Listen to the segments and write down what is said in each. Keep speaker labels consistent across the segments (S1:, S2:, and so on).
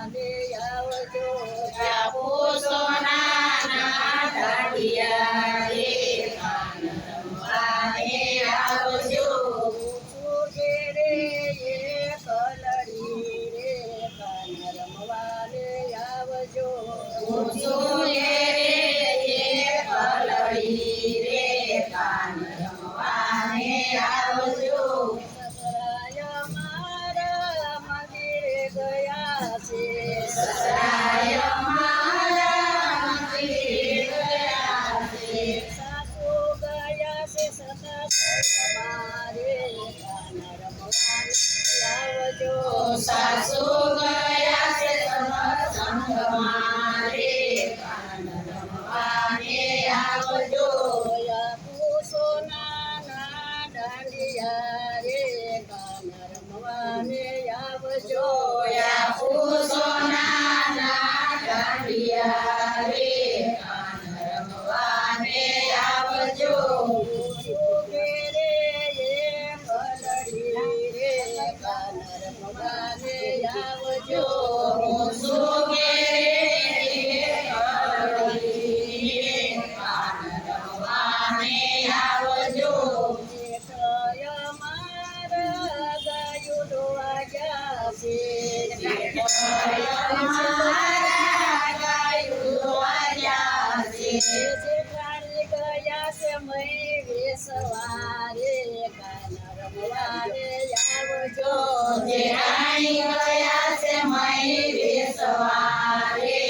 S1: રમવાને આવજો.
S2: આપો સોનાના દાંડિયા રે કાન રમવાને આવજો.
S1: પૂછું ઘેરે એ કલડી રે કાન રમવાને આવજો.
S2: ઊંચો ઘેરે એ કલડી રે કાન રમવાને આવજો.
S1: સસરાય મારા મંદિરે ગયા છે.
S2: સસરાય મારા મંદિરે ગયા છે.
S1: સાસુ ગયા છે સસરામાં રે કાન રમવાને આવજો.
S2: સાસુ ગયા છે સત્સંગમાં રે કાન રમવાને આવજો.
S1: આપું સોનાના દાંડિયા રે કાન રમવાને આવજો.
S2: આપો સોનાના દાંડિયા રે કાન રમવાને આવજો.
S1: પૂછું ઘેરે એ કલડી રે કાન રમવાને આવજો.
S2: ઊંચો ઘેરે કલડી રે કાન રમવાને આવજો.
S1: જેઠય મારા ગાયું દોવા ગયા છે.
S2: મારા ગાયું દોવાયા છે.
S1: જેઠાણી ગયા છે મય વેસવારે કાન રમવાને આવજો.
S2: જેઠાણી ગયા છે મય સવારે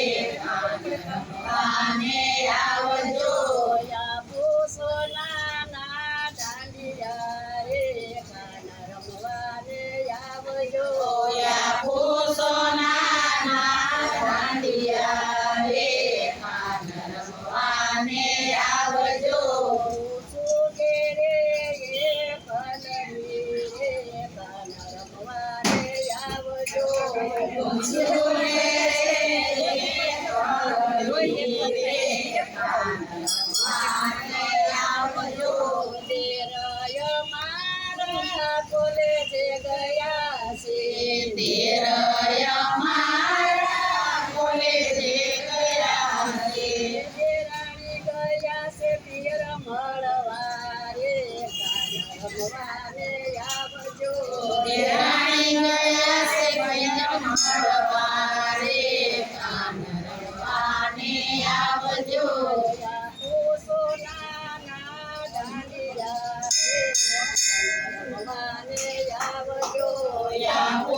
S2: કાન રમવાને આવજો.
S1: આપું સોનાના દાંડિયા રે કાન રમવાને આવજો.
S2: આપો સોનાના દાંડિયા રે કાન રમવાને આવજો.
S1: પૂછું ઘેરે એ કલડી રે કાન રમવાને આવજો.
S2: ઊંચો ઘેરે કલડી રે કાન રમવાને આવજો.
S1: તેરય મારા કોલેજે ગયા છે.
S2: તેરય મારા કોલેજે ગયા છે.
S1: દેરાણી ગયા છે પિયર મળવા રે કાન રમવાને આવજો.
S2: દેરાણી ગયા છે ભૈયા મળવા રે કાન રમવાને આવજો.
S1: આપું સોનાના દાંડિયા રે કાન રમવાને આવજો.
S2: આપો